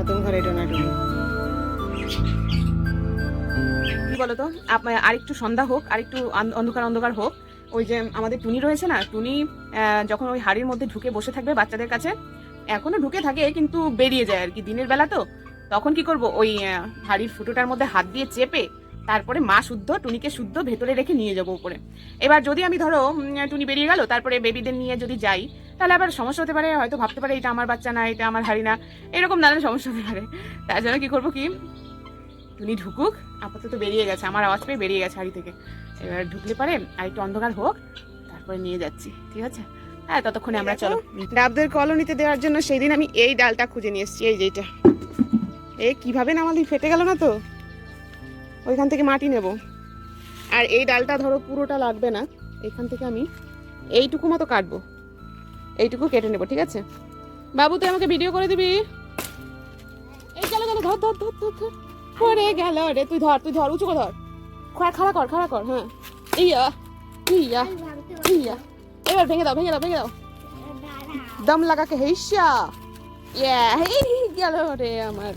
নতুন ঘরে টোনাটুনি। কি বলতো, আরেকটু সন্ধ্যা হোক, আরেকটু অন্ধকার অন্ধকার হোক, ওই যে আমাদের টুনি রয়েছে না, টুনি যখন ওই হাড়ির মধ্যে ঢুকে বসে থাকবে বাচ্চাদের কাছে, এখনো ঢুকে থাকে কিন্তু বেরিয়ে যায় আর কি দিনের বেলা, তো তখন কি করব, ওই হাড়ির ফুটোটার মধ্যে হাত দিয়ে চেপে তারপরে মা শুদ্ধ টুনিকে শুদ্ধ ভেতরে রেখে নিয়ে যাবো উপরে। এবার যদি আমি ধরো টুনি বেরিয়ে গেল, তারপরে বেবিদের নিয়ে যদি যাই, তাহলে আবার সমস্যা হতে পারে, হয়তো ভাবতে পারে এটা আমার বাচ্চা না, এটা আমার হাড়ি না, এরকম নানান সমস্যা হতে পারে। তার জন্য কি করবো কি, টুনি ঢুকুক, আপাতত বেরিয়ে গেছে, আমার আওয়াজ পেয়ে বেরিয়ে গেছে হাড়ি থেকে, এবার ঢুকলে পারে আর একটু অন্ধকার হোক, তারপরে নিয়ে যাচ্ছি, ঠিক আছে? হ্যাঁ, ততক্ষণে আমরা চলো। ডাবদের কলোনিতে দেওয়ার জন্য সেই দিন আমি এই ডালটা খুঁজে নিয়ে এসেছি, এই যেটা, কিভাবে নামালি, ফেটে গেল না তো? ওইখান থেকে মাটি নেব, আর এই ডালটা ধরো পুরোটা লাগবে না, এখান থেকে আমি এইটুকু মতো কাটবো, এইটুকু কেটে নেবো, ঠিক আছে? বাবু তুই আমাকে ভিডিও করে দিবি? এই গেল গেল, ধর ধর ধর ধর ধর, পড়ে গেল রে, তুই ধর উঁচু করে ধর, খাড়া কর, হ্যাঁ, ইয়া ইয়া ইয়া, এবার ভেঙে দাও দম লাগাকে, হেইসা, ইয়া, গেল রে আমার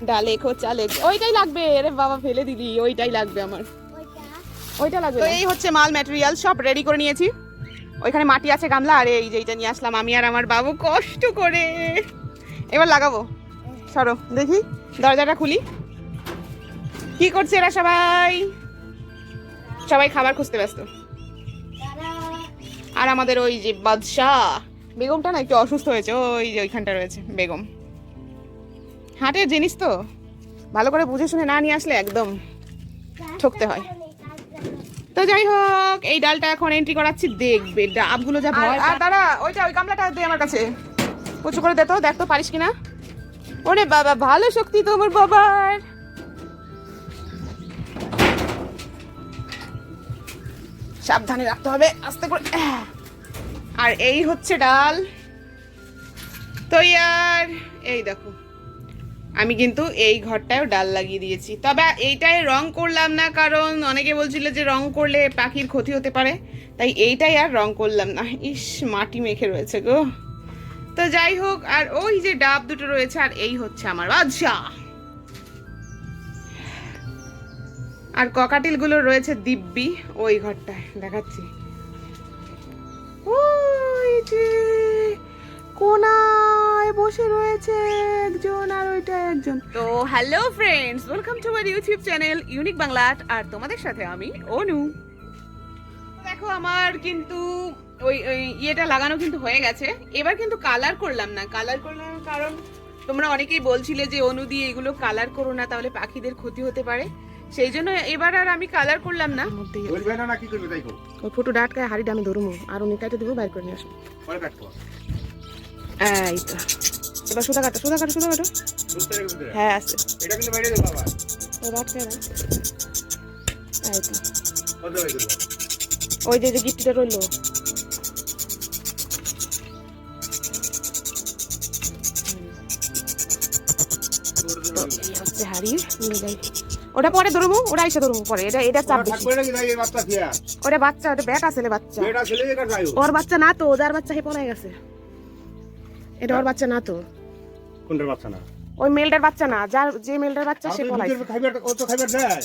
ডালে খোঁচালে, ওইটাই লাগবে রে বাবা, ফেলে দিলি, ওইটাই লাগবে আমার, ওইটা লাগবে। তো এই হচ্ছে মাল ম্যাটেরিয়াল, সব রেডি করে নিয়েছি, ওইখানে মাটি আছে গামলা, আর এই যে এইটা নিয়ে আসলাম আমি আর আমার বাবু কষ্ট করে, এবার লাগাবো। সরো দেখি, দরজাটা খুলি। কি করছে এরা সবাই খাবার খুঁজতে ব্যস্ত, আর আমাদের ওই যে বাদশাহ বেগমটা না একটু অসুস্থ হয়েছে, ওই যে ওইখানটা রয়েছে বেগম, হাটের জিনিস তো ভালো করে বুঝে শুনে না নিয়ে আসলে একদম ঠকতে হয়। তো যাই হোক, এই ডালটা এখন এন্ট্রি করাচ্ছি, দেখবে ডাবগুলো যা ভয়। আর দাঁড়া, ওই গামলাটা দে আমার কাছে, উঁচু করে দে তো, দেখ তো পারিস কিনা। ওরে বাবা, ভালো শক্তি তোমার বাবার। সাবধানে রাখতে হবে, আস্তে করে। আর এই হচ্ছে ডাল তৈয়ার। এই দেখো, আমি কিন্তু এই ঘরটায়ও ডাল লাগিয়ে দিয়েছি, তবে এইটাই রং করলাম না, কারণ অনেকে বলছিল যে রং করলে পাখির ক্ষতি হতে পারে, তাই এইটাই আর রং করলাম না। ইস, মাটি মেখে রয়েছে গো। তো যাই হোক, আর ওই যে ডাব দুটো রয়েছে, আর এই হচ্ছে আমার বাদশা, আর ককাটিল গুলো রয়েছে দিব্যি ওই ঘরটায়, দেখাচ্ছি, ওই যে কোনায় বসে রয়েছে একজন, আর ওইটা একজন। তো hello friends, welcome to my YouTube channel unique Bangla, আর তোমাদের সাথে আমি অনু। দেখো, আমার কিন্তু ওই ইয়েটা লাগানো কিন্তু হয়ে গেছে, এবার কিন্তু কালার করলাম না, কারণ তোমরা অনেকেই বলছিলে যে অনু দিয়ে এগুলো কালার করো না, তাহলে পাখিদের ক্ষতি হতে পারে, সেই জন্য এবার আর আমি কালার করলাম না। ওই ফটো ডাটকায় হাড়িটা আমি ধরবো, আর উনি কাটে দেবো, বাইর করে নিয়ে আসবো। এই তো, এবার সুতা কাটো। হ্যাঁ, আছে। ওই যে গিফটটা রইলো, হচ্ছে হাড়ি, নিয়ে যাই। ওটা পরে ধরবো, ওটা এসে ধরবো পরে, এটা চাপ বেশি। ওটা বাচ্চা, ওটা বেটা ছেলে বাচ্চা, ওর বাচ্চা না তো, ওদের বাচ্চা হে পড়ে গেছে, এটা ওর বাচ্চা না তো। কোনটার বাচ্চা না? ওই মেলটার বাচ্চা না, যে মেলটার বাচ্চা সে পলাইছে। ও তো খাইবার দেয়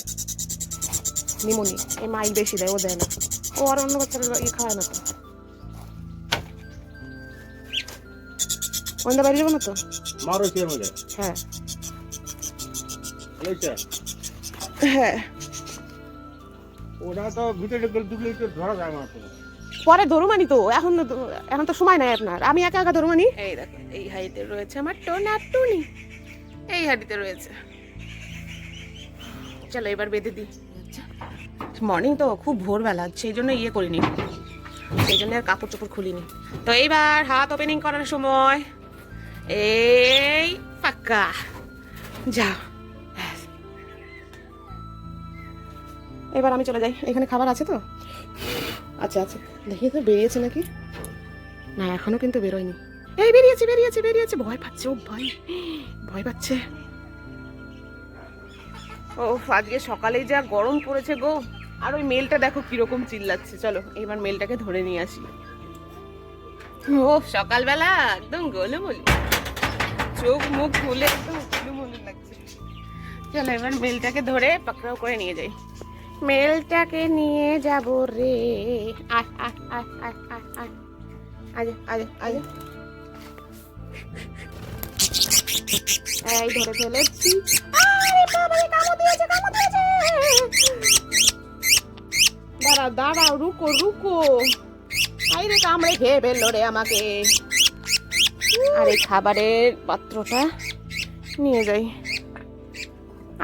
নিমনি, এই মাই বেশি দেয়, ও দেয় না, ও আর অন্য বাচ্চারা খাওয়ায় না তো। ওইটা বাইরে যাবো না তো? মারো কি মজা। হ্যাঁ এইটা, হ্যাঁ, ওটা তো ভিতরে ঢুকলে তো ধরা যায় না তো। পরে ধরুমানি তো, এখন তো সময় নাই আপনার, আমি একা ধরুমানি। এই দেখো, এই হাড়িতে রয়েছে আমার টোনাটুনি, এই হাড়িতে রয়েছে। চলো এবার বেঁধে দিই। মর্নিং তো খুব ভোরবেলা, সেই জন্য করিনি, সেই জন্য আর কাপড় চোপড় খুলিনি। তো এইবার হাত ওপেনিং করার সময়, এই পাক্কা যাও। এবার আমি চলে যাই, এখানে খাবার আছে তো? আচ্ছা, দেখি তো বেরিয়েছে নাকি না, এখনো কিন্তু বেরোয়নি। এই বেরিয়েছে, ভয় পাচ্ছে, ও ভয় পাচ্ছে। ও আজকে সকালেই যা গরম পড়েছে গো, আর ওই মেলটা দেখো কিরকম চিল্লাচ্ছে। চলো এবার মেলটাকে ধরে নিয়ে আসি। ও সকালবেলা একদম গোলমোল, চোখ মুখ খুলে একদম চলো এবার মেলটাকে ধরে পাকড়াও করে নিয়ে যাই। মেলটাকে নিয়ে যাব রে। আয় আয় আয় আয় আয় আয় আয় আয় আয়। এই ধরে ফেলেছি। আরে বাবা, কামড় দিয়েছে, কামড় দিয়েছে। দাঁড়াও দাঁড়াও, রুকো রুকো। আরে কামড়ে খেয়ে ফেললো রে আমাকে। আর এই খাবারের পাত্রটা নিয়ে যাই।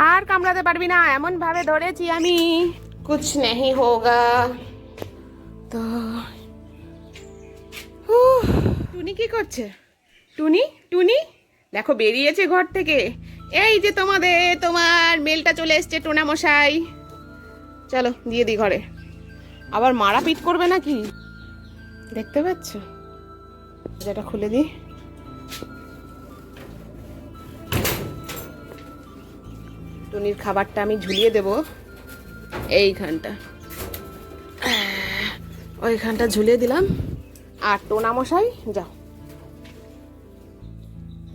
আর কামড়াতে পারবি না, এমন ভাবে ধরেছি আমি, কুছ নেহি হোগা। তো টুনি কি করছে? টুনি টুনি দেখো বেরিয়েছে ঘর থেকে। এই যে তোমার মেলটা চলে এসছে টোনা মশাই। চলো দিয়ে দিই ঘরে। আবার মারা পিট করবে নাকি? দেখতে পাচ্ছ? যেটা খুলে দিই। টুনির খাবারটা আমি ঝুলিয়ে দেব এইখানটা। ওইখানটা ঝুলিয়ে দিলাম। আর টোনা মশাই যাও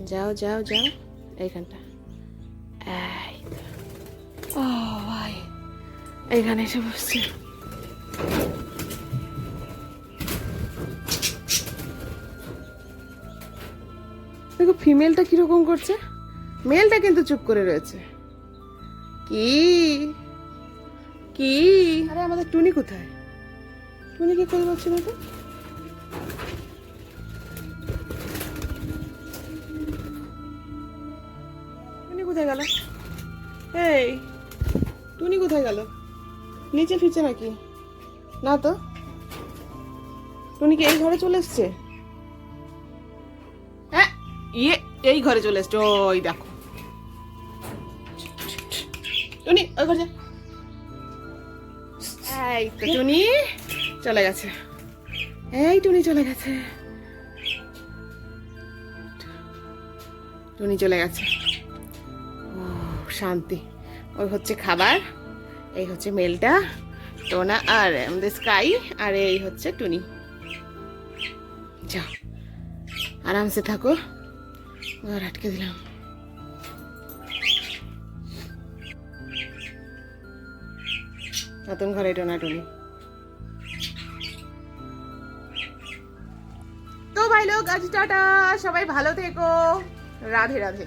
যাও যাও যাও এইখানটা। এই তো। ও ভাই, এইখানে এসে বসছে। দেখো ফিমেলটা কিরকম করছে, মেলটা কিন্তু চুপ করে রয়েছে। কি কি? আরে আমাদের টুনি কোথায়? টুনি কি করে পাচ্ছি না তো? টুনি কোথায় গেল? এই টুনি কোথায় গেল? নিচে ফিরছে নাকি? না তো। টুনি কি এই ঘরে চলে এসছে? হ্যাঁ, ইয়ে এই ঘরে চলে এসছে। ওই দেখো টুনি ওই ঘরে। এই তো টুনি চলে গেছে। এই টুনি চলে গেছে। টুনি চলে গেছে। ও শান্তি। ওই হচ্ছে খাবার, এই হচ্ছে মেলটা টোনা আর আমাদের স্কাই, আর এই হচ্ছে টুনি। যাও আরামসে থাকো। ঘর আটকে দিলাম। নতুন ঘরে টোনা টুনি। তো ভাই লোক আজ টাটা, সবাই ভালো থেকো, রাধে রাধে।